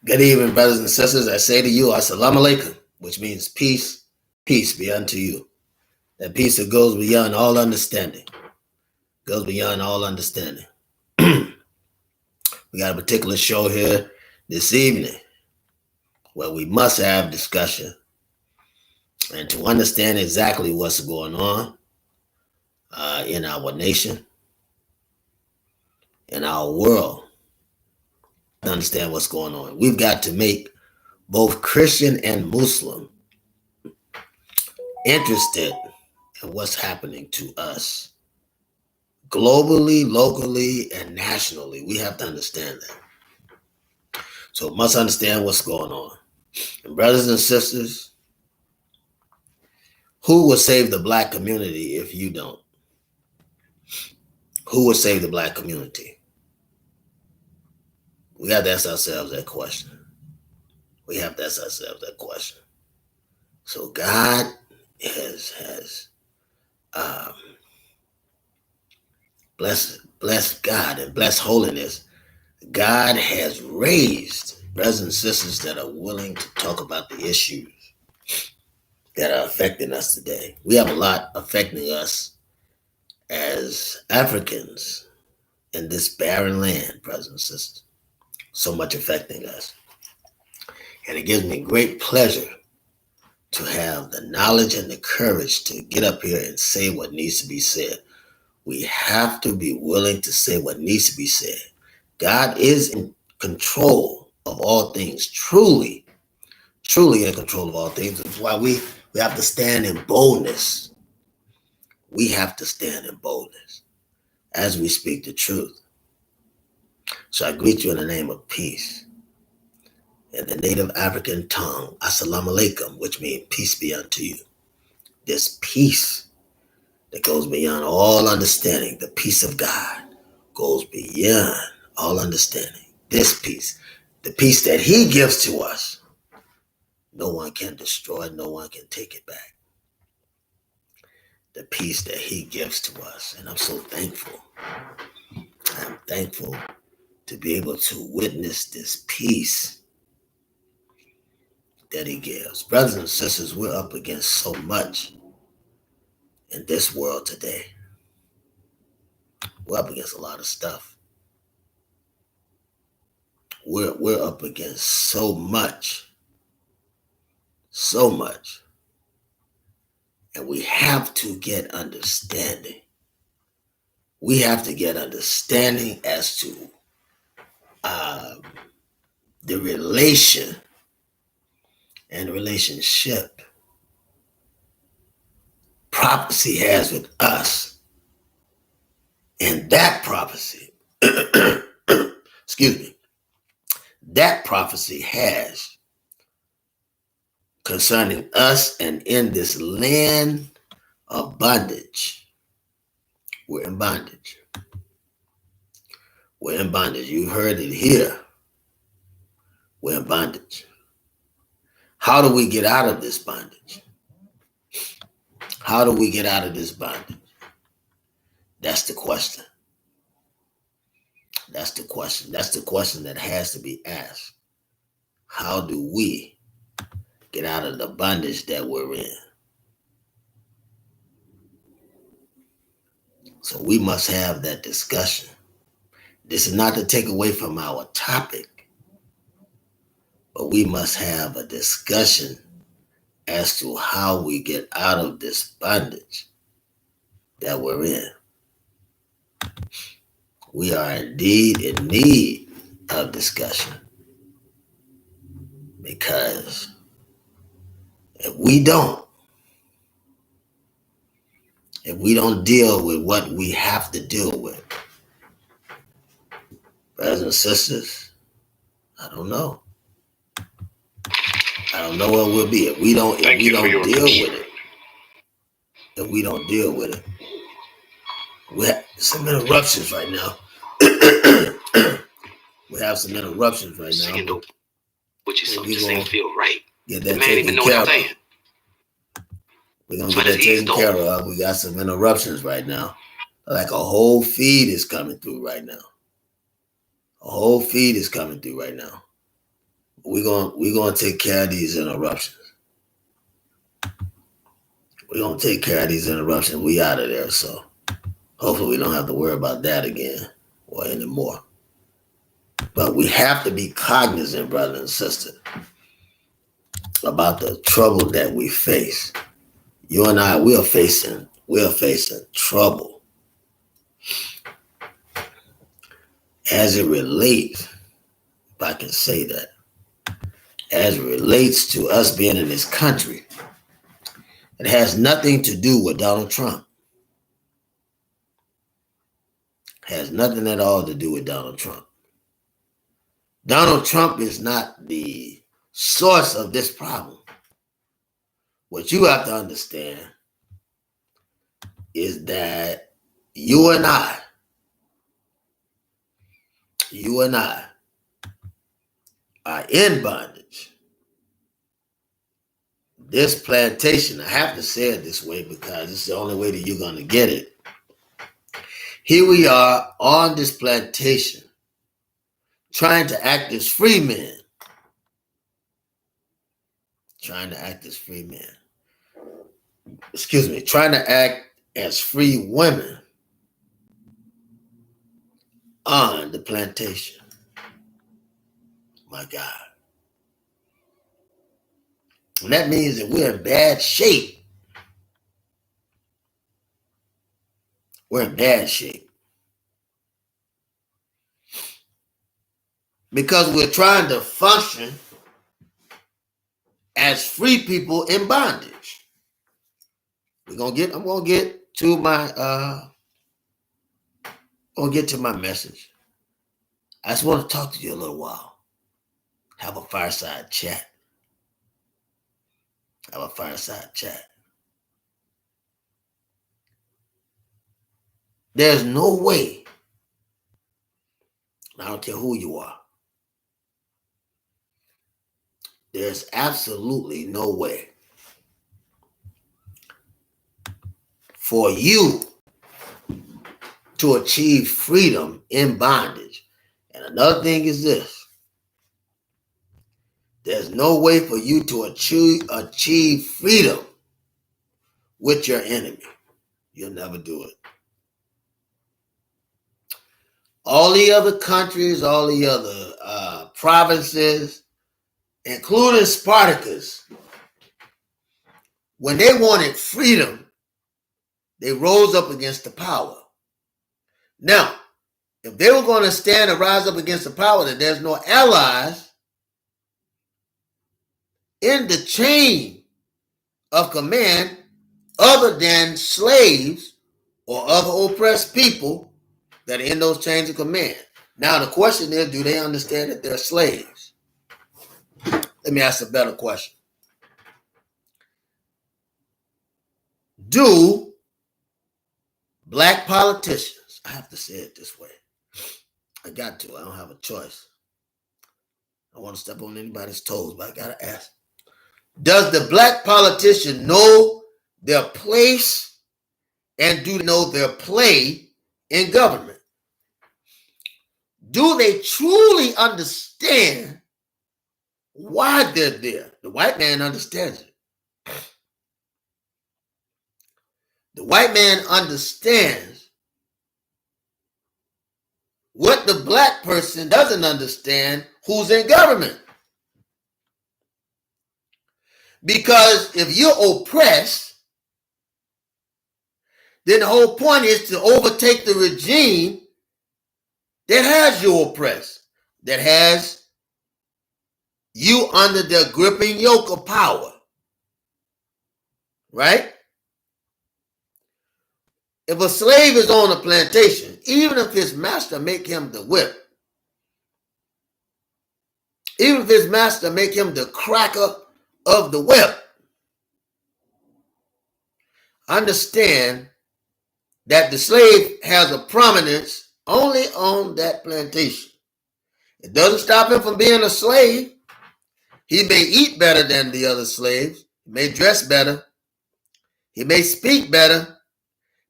Good evening, brothers and sisters. I say to you, Assalamu alaikum, which means peace, peace be unto you. That peace that goes beyond all understanding. Goes beyond all understanding. We got a particular show here this evening where we must have discussion and to understand exactly what's going on in our nation, in our world. To understand what's going on, we've got to make both Christian and Muslim interested in what's happening to us globally, locally, and nationally. We have to understand that. So we must understand what's going on. And brothers and sisters, who will save the black community if you don't? Who will save the black community? We have to ask ourselves that question. We have to ask ourselves that question. So God has bless God and bless holiness. God has raised brothers and sisters that are willing to talk about the issues that are affecting us today. We have a lot affecting us as Africans in this barren land, brothers and sisters. So much affecting us. And it gives me great pleasure to have the knowledge and the courage to get up here and say what needs to be said. We have to be willing to say what needs to be said. God is in control of all things, truly in control of all things. That's why we have to stand in boldness. We have to stand in boldness as we speak the truth. So I greet you in the name of peace. In the native African tongue, Assalamu alaikum, which means peace be unto you. This peace that goes beyond all understanding, the peace of God goes beyond all understanding. This peace, the peace that He gives to us, no one can destroy, no one can take it back. The peace that He gives to us. And I'm so thankful. I'm thankful to be able to witness this peace that He gives. Brothers and sisters, we're up against so much in this world today. We're up against a lot of stuff. We're up against so much. And we have to get understanding. We have to get understanding as to the relation and relationship prophecy has with us. And that prophecy, excuse me, that prophecy has concerning us and in this land of bondage. We're in bondage. We're in bondage. You heard it here. We're in bondage. How do we get out of this bondage? How do we get out of this bondage? That's the question. That's the question. That's the question that has to be asked. How do we get out of the bondage that we're in? So we must have that discussion. This is not to take away from our topic, but we must have a discussion as to how we get out of this bondage that we're in. We are indeed in need of discussion, because if we don't deal with what we have to deal with, brothers and sisters, I don't know. I don't know where we'll be if we don't deal with it. We have some interruptions right now. We have some interruptions right now. Which is something just ain't feel right. Get that taken care of. We're going to get that taken care of. We got some interruptions right now. Like a whole feed is coming through right now. we're gonna take care of these interruptions. We're gonna take care of these interruptions. We out of there, so hopefully we don't have to worry about that again or anymore. But we have to be cognizant, brother and sister, about the trouble that we face. You and I, we are facing trouble as it relates, if I can say that, as it relates to us being in this country. It has nothing to do with Donald Trump. It has nothing at all to do with Donald Trump. Donald Trump is not the source of this problem. What you have to understand is that you and I are in bondage. This plantation, I have to say it this way because it's the only way that you're going to get it. Here we are on this plantation trying to act as free men. Trying to act as free women on the plantation. My God. And that means that we're in bad shape. We're in bad shape. Because we're trying to function as free people in bondage. I'm gonna get to my message. I just want to talk to you a little while. Have a fireside chat. There's no way, I don't care who you are, there's absolutely no way for you to achieve freedom in bondage. And another thing is this. There's no way for you to achieve freedom with your enemy. You'll never do it. All the other countries, all the other provinces, including Spartacus, when they wanted freedom, they rose up against the power. Now, if they were going to stand and rise up against the power, that there's no allies in the chain of command other than slaves or other oppressed people that are in those chains of command. Now, the question is, do they understand that they're slaves? Let me ask a better question. Do black politicians, I have to say it this way, I got to, I don't have a choice. I want to step on anybody's toes, but I got to ask. Does the black politician know their place and do they know their play in government? Do they truly understand why they're there? The white man understands it. The white man understands what the black person doesn't understand who's in government. Because if you're oppressed, then the whole point is to overtake the regime that has you oppressed, that has you under the gripping yoke of power. Right? If a slave is on a plantation, even if his master make him the whip, even if his master make him the cracker of the whip, understand that the slave has a prominence only on that plantation. It doesn't stop him from being a slave. He may eat better than the other slaves. He may dress better. He may speak better.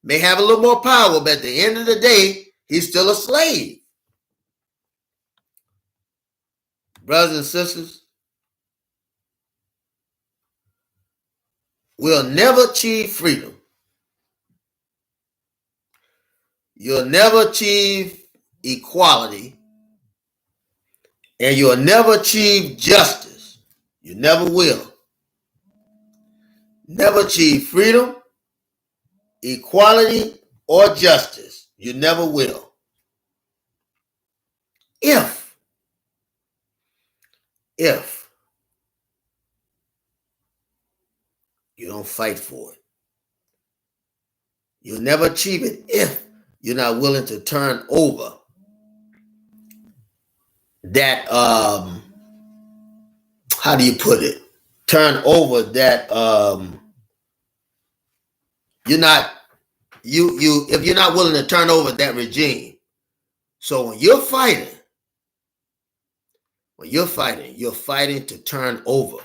May have a little more power, but at the end of the day, he's still a slave. Brothers and sisters, will never achieve freedom. You'll never achieve equality, and you'll never achieve justice. You never will. Never achieve freedom, equality, or justice. You never will. If you don't fight for it. You'll never achieve it if you're not willing to turn over that, how do you put it? Turn over that, if you're not willing to turn over that regime. So when you're fighting, you're fighting to turn over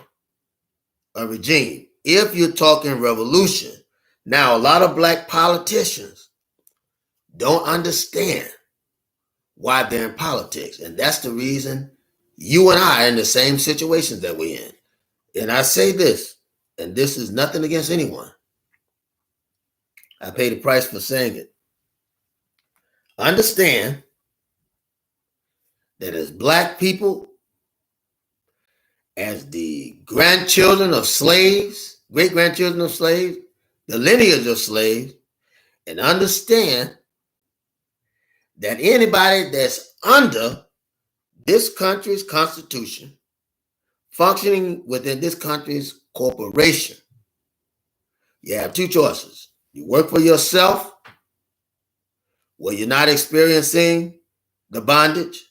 a regime. If you're talking revolution, now a lot of black politicians don't understand why they're in politics. And that's the reason you and I are in the same situations that we're in. And I say this, and this is nothing against anyone. I pay the price for saying it. Understand that as black people, as the grandchildren of slaves, great-grandchildren of slaves, the lineage of slaves, and understand that anybody that's under this country's constitution, functioning within this country's corporation, you have two choices. You work for yourself, where you're not experiencing the bondage,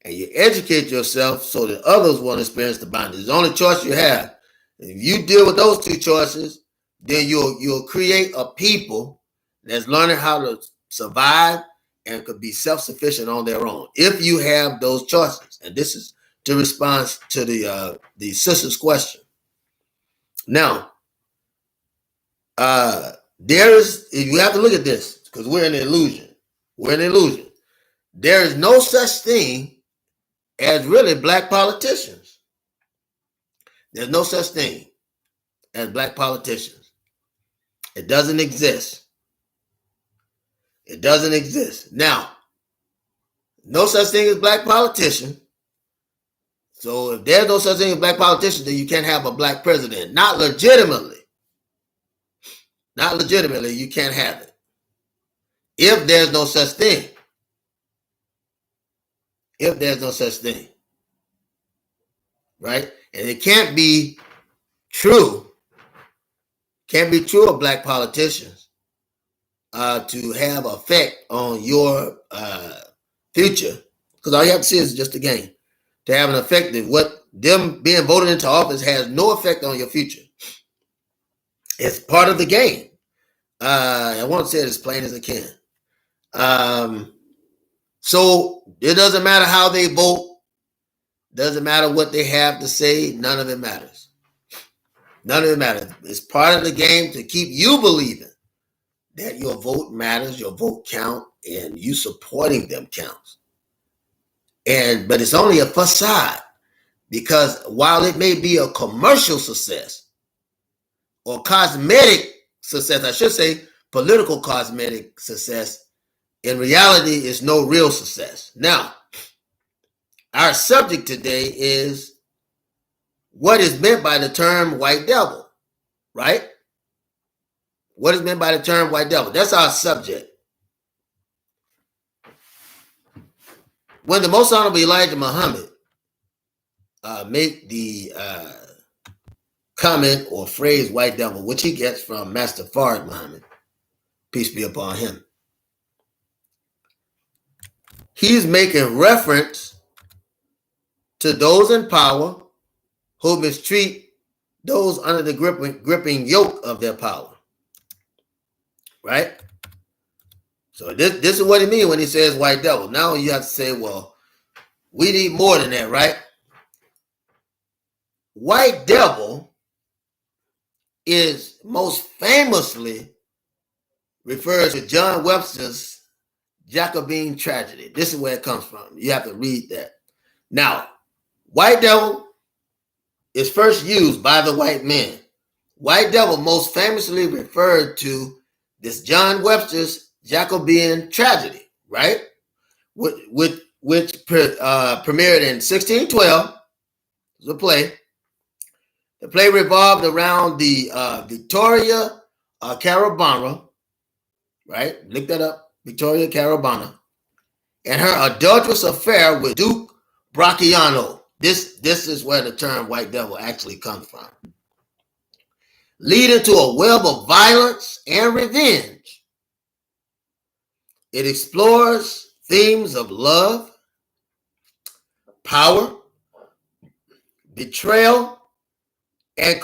and you educate yourself so that others won't experience the bondage. It's the only choice you have. If you deal with those two choices, then you'll create a people that's learning how to survive and could be self-sufficient on their own. If you have those choices, and this is to respond to the sister's question. Now, you have to look at this because we're in an illusion. We're in an illusion. There is no such thing as really black politicians. There's no such thing as black politicians. It doesn't exist. It doesn't exist. Now, no such thing as black politician. So if there's no such thing as black politician, then you can't have a black president. Not legitimately. Not legitimately, you can't have it. If there's no such thing. If there's no such thing. Right? And it can't be true. Can't be true of black politicians to have effect on your future. Because all you have to see is just a game. To have an effect of what them being voted into office has no effect on your future. It's part of the game. I won't say it as plain as I can. So it doesn't matter how they vote. Doesn't matter what they have to say. None of it matters. None of it matters. It's part of the game to keep you believing that your vote matters, your vote count, and you supporting them counts. But it's only a facade, because while it may be a commercial success or cosmetic success, I should say political cosmetic success, in reality it's no real success. Now, our subject today is what is meant by the term white devil, right? What is meant by the term white devil? That's our subject. When the Most Honorable Elijah Muhammad make the comment or phrase white devil, which he gets from Master Fard Muhammad, peace be upon him, he's making reference to those in power who mistreat those under the gripping yoke of their power. Right? So this is what he means when he says white devil. Now you have to say, well, we need more than that, right? White devil is most famously refers to John Webster's Jacobin tragedy. This is where it comes from. You have to read that. Now, white devil is first used by the white men White devil most famously referred to this John Webster's Jacobean tragedy, right? Which premiered in 1612. It was a play. The play revolved around the Victoria Carabana, right? Look that up, Victoria Carabana, and her adulterous affair with Duke Bracciano. This is where the term white devil actually comes from. Leading to a web of violence and revenge. It explores themes of love, power, betrayal, and the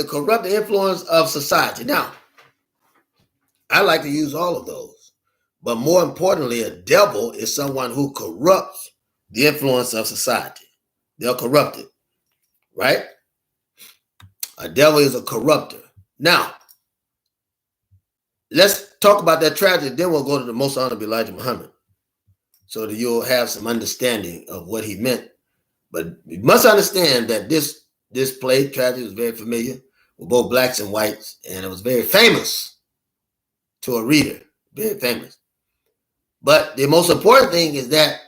corrupting influence of society. Now, I like to use all of those, but more importantly, a devil is someone who corrupts the influence of society. They're corrupted, right? A devil is a corrupter. Now, let's talk about that tragedy. Then we'll go to the most honorable Elijah Muhammad, so that you'll have some understanding of what he meant. But you must understand that this play, tragedy, was very familiar with both blacks and whites, and it was very famous to a reader, very famous. But the most important thing is that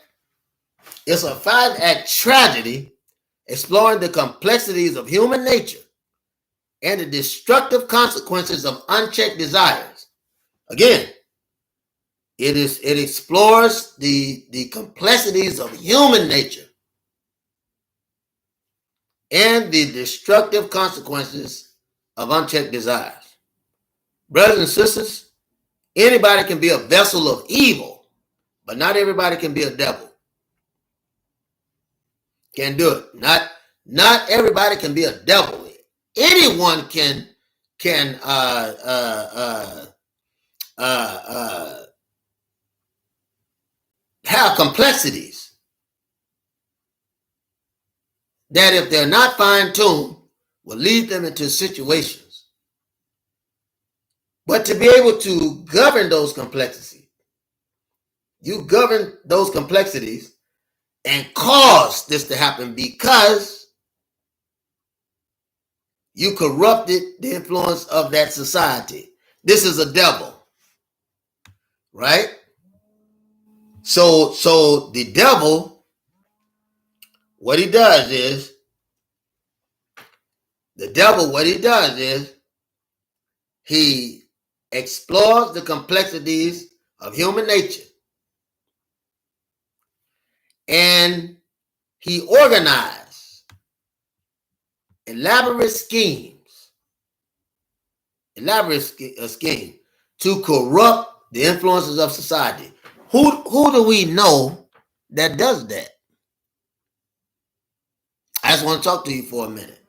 it's a 5-act tragedy exploring the complexities of human nature and the destructive consequences of unchecked desires. Again, it explores the complexities of human nature and the destructive consequences of unchecked desires. Brothers and sisters, anybody can be a vessel of evil, but not everybody can be a devil. Can't do it. Not everybody can be a devil. Anyone can have complexities that, if they're not fine-tuned, will lead them into situations. But to be able to govern those complexities, you govern those complexities and cause this to happen because you corrupted the influence of that society. This is a devil, right? So the devil, what he does is, he explores the complexities of human nature, and he organized elaborate schemes to corrupt the influences of society. Who do we know that does that? I just want to talk to you for a minute.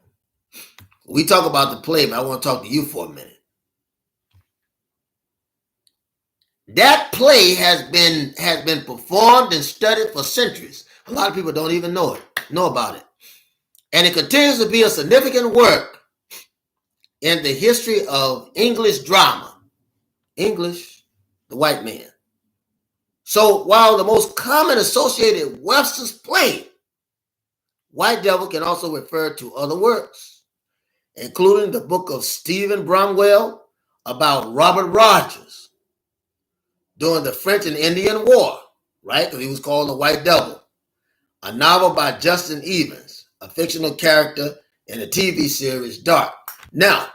We talk about the play, but I want to talk to you for a minute. That play has been performed and studied for centuries. A lot of people don't even know about it. And it continues to be a significant work in the history of English drama. English, the white man. So while the most common associated Webster's play, white devil can also refer to other works, including the book of Stephen Bromwell about Robert Rogers during the French and Indian War, right? Because he was called the White Devil. A novel by Justin Evans, a fictional character in the TV series Dark. Now,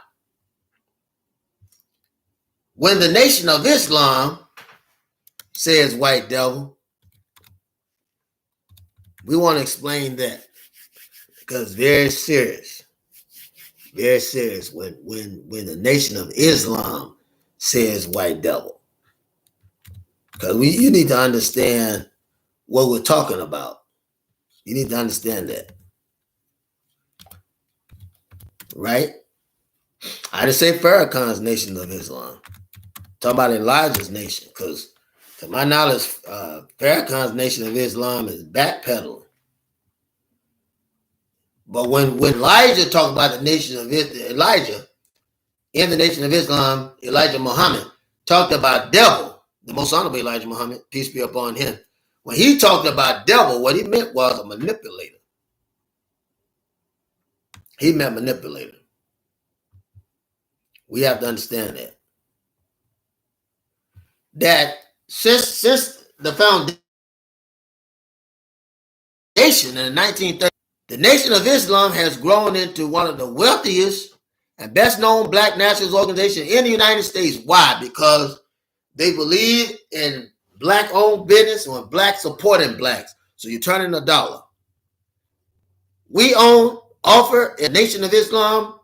when the Nation of Islam says white devil, we want to explain that, because very serious when the Nation of Islam says white devil, because you need to understand what we're talking about. You need to understand that, right? I didn't say Farrakhan's Nation of Islam. Talk about Elijah's nation, because to my knowledge, Farrakhan's Nation of Islam is backpedaling. But when Elijah talked about the nation of Elijah, in the Nation of Islam, Elijah Muhammad talked about devil, the most honorable Elijah Muhammad, peace be upon him. When he talked about devil, what he meant was a manipulator. He meant manipulator. We have to understand that. That since the foundation in the 1930s, the Nation of Islam has grown into one of the wealthiest and best known black nationalist organizations in the United States. Why? Because they believe in black owned business or black supporting blacks. So you turn in a dollar. We offer a Nation of Islam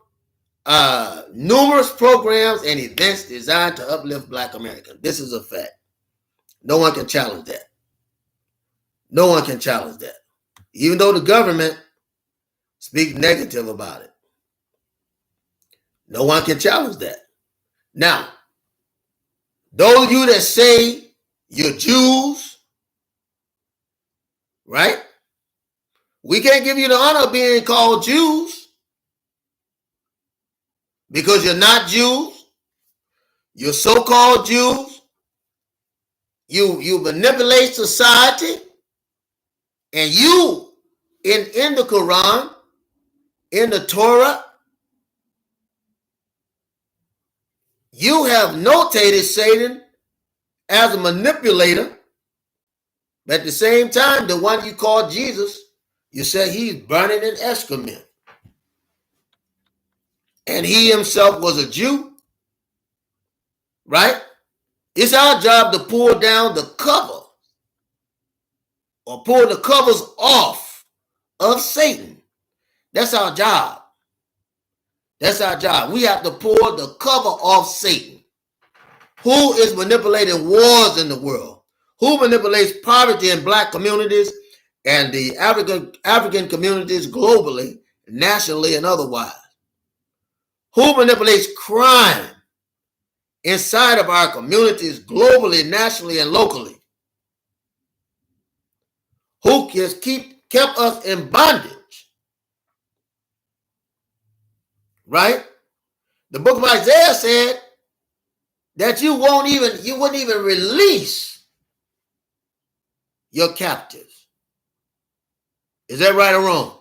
numerous programs and events designed to uplift black Americans. This is a fact. No one can challenge that. No one can challenge that. Even though the government speaks negative about it. No one can challenge that. Now, those of you that say you're Jews, right? We can't give you the honor of being called Jews because you're not Jews. You're so-called Jews. You manipulate society, and you in the Quran, in the Torah, you have notated Satan as a manipulator. But at the same time, the one you call Jesus, you say he's burning in excrement. And he himself was a Jew, right? It's our job to pull down the cover or pull the covers off of Satan. That's our job. That's our job. We have to pull the cover off Satan. Who is manipulating wars in the world? Who manipulates poverty in black communities and the African communities globally, nationally, and otherwise? Who manipulates crime inside of our communities globally, nationally, and locally? Who has kept us in bondage? Right? The book of Isaiah said that you wouldn't even release your captives. Is that right or wrong?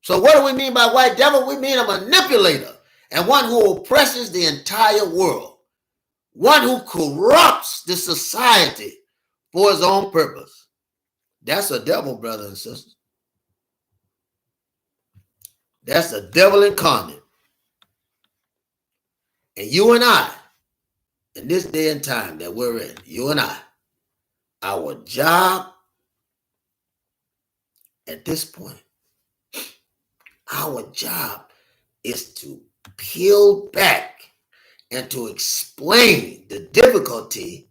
So what do we mean by white devil? We mean a manipulator and one who oppresses the entire world. One who corrupts the society for his own purpose. That's a devil, brothers and sisters. That's the devil incarnate. And you and I, in this day and time that we're in, you and I, our job at this point, our job is to peel back and to explain the difficulty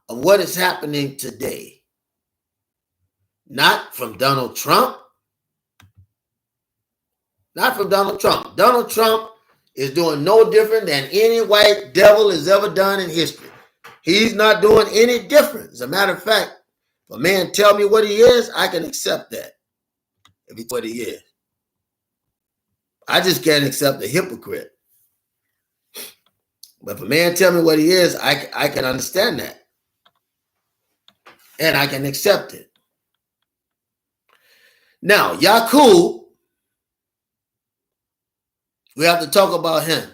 of what is happening today. Not from Donald Trump. Not from Donald Trump. Donald Trump is doing no different than any white devil has ever done in history. He's not doing any different. As a matter of fact, if a man tell me what he is, I can accept that. If he's what he is. I just can't accept a hypocrite. But if a man tell me what he is, I can understand that. And I can accept it. Now, Yakub, we have to talk about him.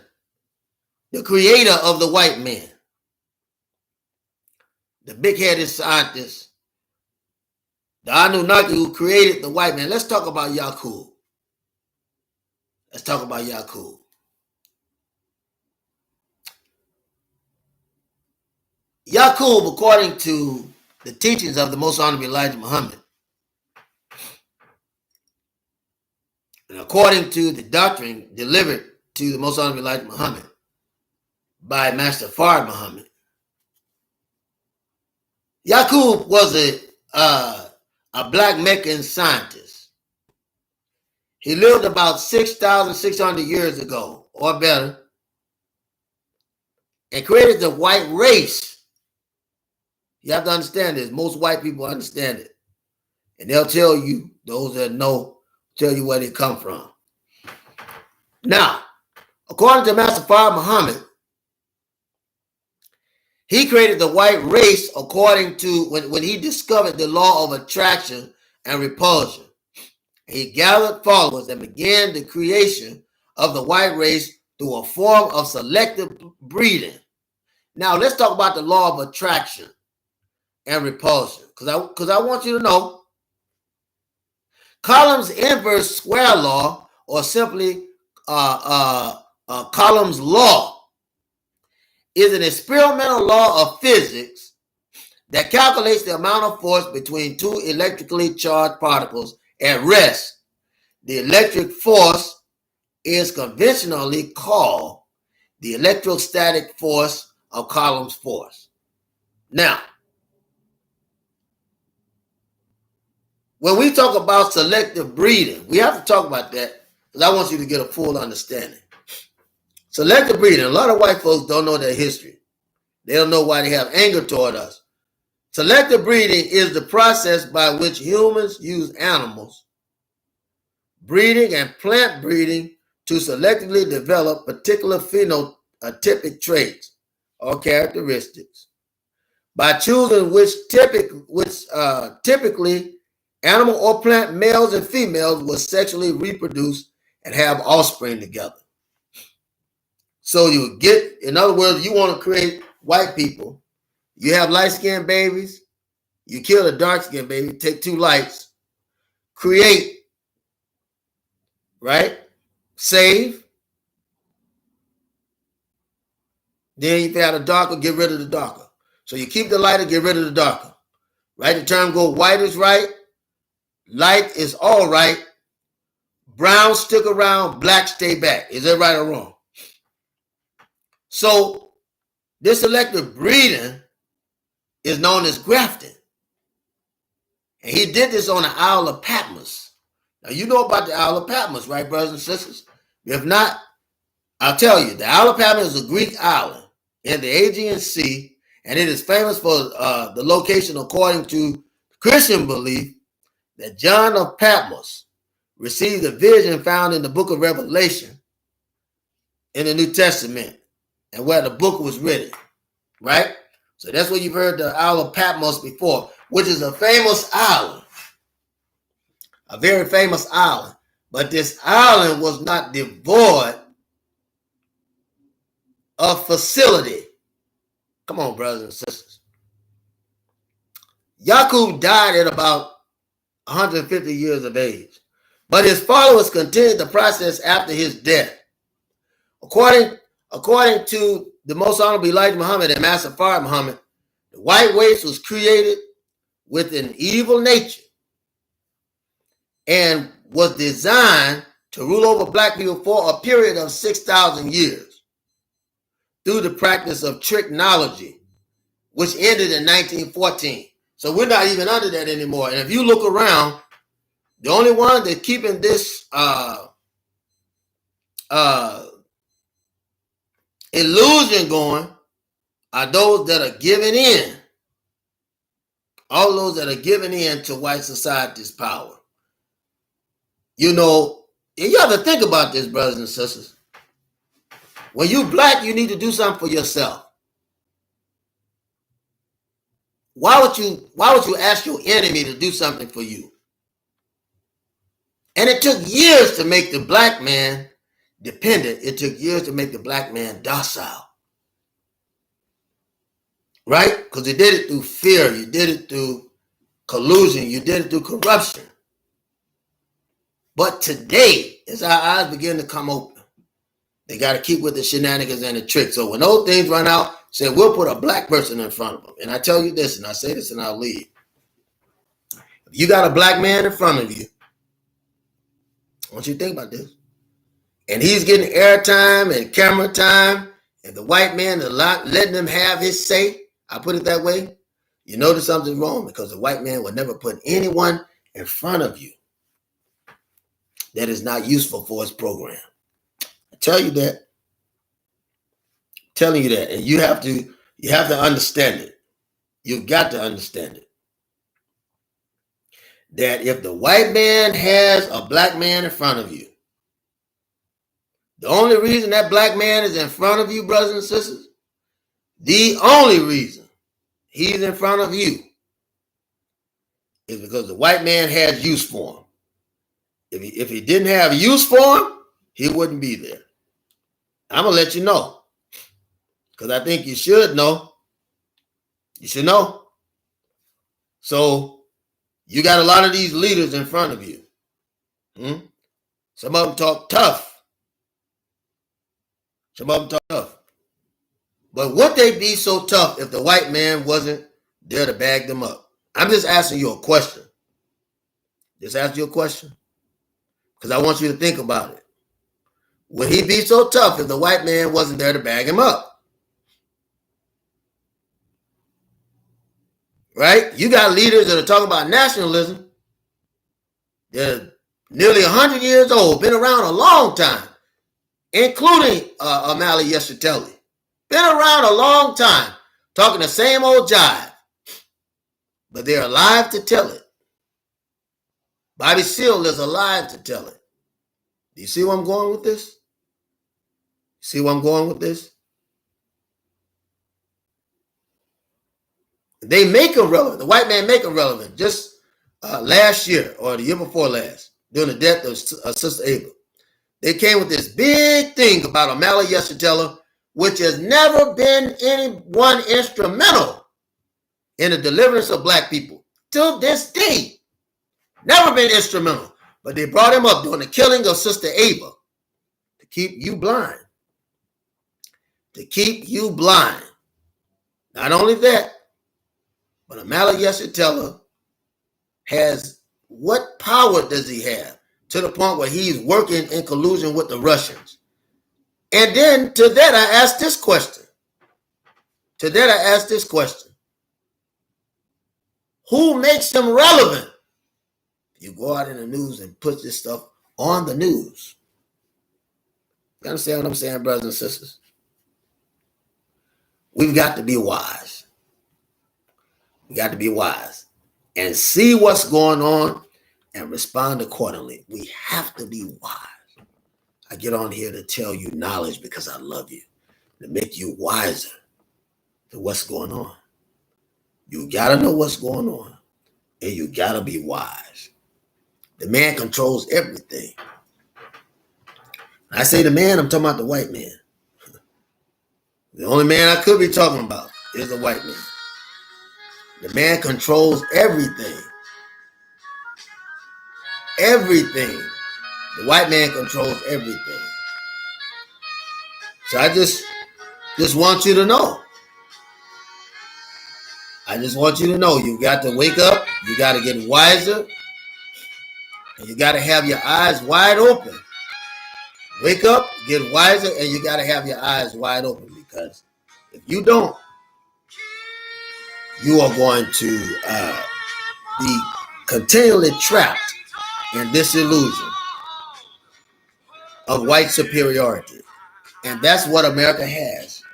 The creator of the white man. The big-headed scientist. The Anunnaki who created the white man. Let's talk about Yakub. Let's talk about Yakub. Yakub, according to the teachings of the Most Honorable Elijah Muhammad, and according to the doctrine delivered to the Most Honorable Elijah Muhammad by Master Fard Muhammad, Yakub was a black Meccan scientist. He lived about 6,600 years ago, or better, and created the white race. You have to understand this. Most white people understand it. And they'll tell you, those that know, tell you where they come from. Now, according to Master Fard Muhammad, he created the white race according to when he discovered the law of attraction and repulsion. He gathered followers and began the creation of the white race through a form of selective breeding. Now, let's talk about the law of attraction and repulsion, because I want you to know Coulomb's inverse square law, or simply Coulomb's law, is an experimental law of physics that calculates the amount of force between two electrically charged particles at rest. The electric force is conventionally called the electrostatic force of Coulomb's force. Now, when we talk about selective breeding, we have to talk about that because I want you to get a full understanding. Selective breeding, a lot of white folks don't know their history. They don't know why they have anger toward us. Selective breeding is the process by which humans use animals, breeding and plant breeding, to selectively develop particular phenotypic traits or characteristics. By choosing which typically animal or plant males and females will sexually reproduce and have offspring together. So you get, in other words, you want to create white people. You have light-skinned babies. You kill a dark-skinned baby, take two lights, create, right? Save. Then if you have a darker, get rid of the darker. So you keep the lighter, get rid of the darker. Right? The term go white is right, light is all right, brown stick around, black stay back. Is that right or wrong? So this selective breeding is known as grafting. And he did this on the Isle of Patmos. Now you know about the Isle of Patmos, right, brothers and sisters? If not, I'll tell you. The Isle of Patmos is a Greek island in the Aegean Sea, and it is famous for the location, according to Christian belief, that John of Patmos received a vision found in the book of Revelation in the New Testament, and where the book was written, right? So that's where you've heard the Isle of Patmos before, which is a famous island, a very famous island. But this island was not devoid of facility. Come on, brothers and sisters. Yaqub died at about 150 years of age, but his followers continued the process after his death. According to the most honorable Elijah Muhammad and Master Fard Muhammad, the white race was created with an evil nature and was designed to rule over black people for a period of 6,000 years through the practice of tricknology, which ended in 1914. So we're not even under that anymore. And if you look around, the only one that's keeping this illusion going are those that are giving in. All those that are giving in to white society's power. You know, you have to think about this, brothers and sisters. When you black, you need to do something for yourself. Why would you ask your enemy to do something for you? And it took years to make the black man dependent. It took years to make the black man docile. Right? Because you did it through fear. You did it through collusion. You did it through corruption. But today, as our eyes begin to come open, they got to keep with the shenanigans and the tricks. So when those things run out, say, we'll put a black person in front of them. And I tell you this, and I say this, and I'll leave. If you got a black man in front of you, I want you to think about this. And he's getting airtime and camera time, and the white man is letting him have his say, I put it that way, you notice something's wrong, because the white man would never put anyone in front of you that is not useful for his program. I tell you that. I'm telling you that. And you have to understand it. You've got to understand it. That if the white man has a black man in front of you, the only reason that black man is in front of you, brothers and sisters, the only reason he's in front of you is because the white man has use for him. If he didn't have use for him, he wouldn't be there. I'm going to let you know. Because I think you should know. You should know. So you got a lot of these leaders in front of you. Some of them talk tough. Some of them talk tough. But would they be so tough if the white man wasn't there to bag them up? I'm just asking you a question. Just ask you a question. Because I want you to think about it. Would he be so tough if the white man wasn't there to bag him up? Right? You got leaders that are talking about nationalism. They're nearly 100 years old, been around a long time, including Mauricelm-Lei. Been around a long time, talking the same old jive. But they're alive to tell it. Bobby Seale is alive to tell it. Do you see where I'm going with this? See where I'm going with this? They make him relevant. The white man make him relevant. Just last year or the year before last, during the death of Sister Ava, they came with this big thing about Mauricelm-Lei, which has never been anyone instrumental in the deliverance of black people till this day. Never been instrumental. But they brought him up during the killing of Sister Ava to keep you blind. To keep you blind. Not only that, but Mauricelm-Lei has, what power does he have to the point where he's working in collusion with the Russians? And then to that I ask this question. Who makes him relevant? You go out in the news and put this stuff on the news. You understand what I'm saying, brothers and sisters? We've got to be wise. We got to be wise and see what's going on and respond accordingly. We have to be wise. I get on here to tell you knowledge because I love you, to make you wiser to what's going on. You got to know what's going on, and you got to be wise. The man controls everything. When I say the man, I'm talking about the white man. The only man I could be talking about is the white man. The man controls everything. Everything. The white man controls everything. So I just want you to know. I just want you to know you got to wake up. You got to get wiser. And you got to have your eyes wide open. Wake up, get wiser, and you got to have your eyes wide open, because if you don't, you are going to be continually trapped in this illusion of white superiority. And that's what America has,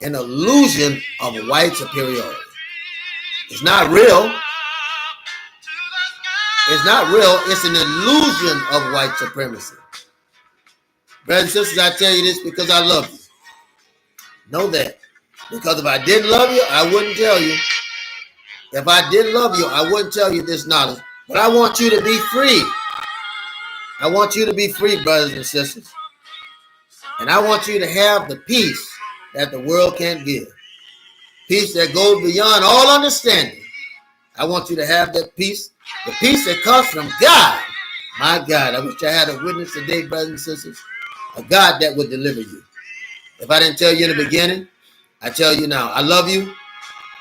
an illusion of white superiority. It's not real. It's not real. It's an illusion of white supremacy. Brothers and sisters, I tell you this because I love you. Know that. Because if I didn't love you, I wouldn't tell you. If I didn't love you, I wouldn't tell you this knowledge. But I want you to be free. I want you to be free, brothers and sisters. And I want you to have the peace that the world can't give. Peace that goes beyond all understanding. I want you to have that peace. The peace that comes from God. My God, I wish I had a witness today, brothers and sisters. A God that would deliver you. If I didn't tell you in the beginning, I tell you now. I love you.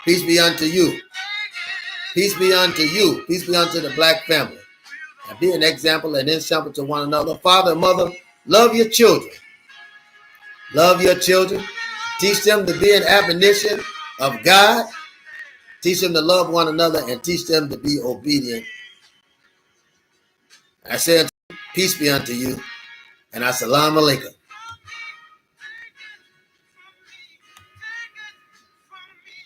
Peace be unto you. Peace be unto you. Peace be unto the black family. And be an example and example to one another. Father and mother, love your children. Love your children. Teach them to be an admonition of God. Teach them to love one another and teach them to be obedient. I say, peace be unto you. And assalamu alaikum.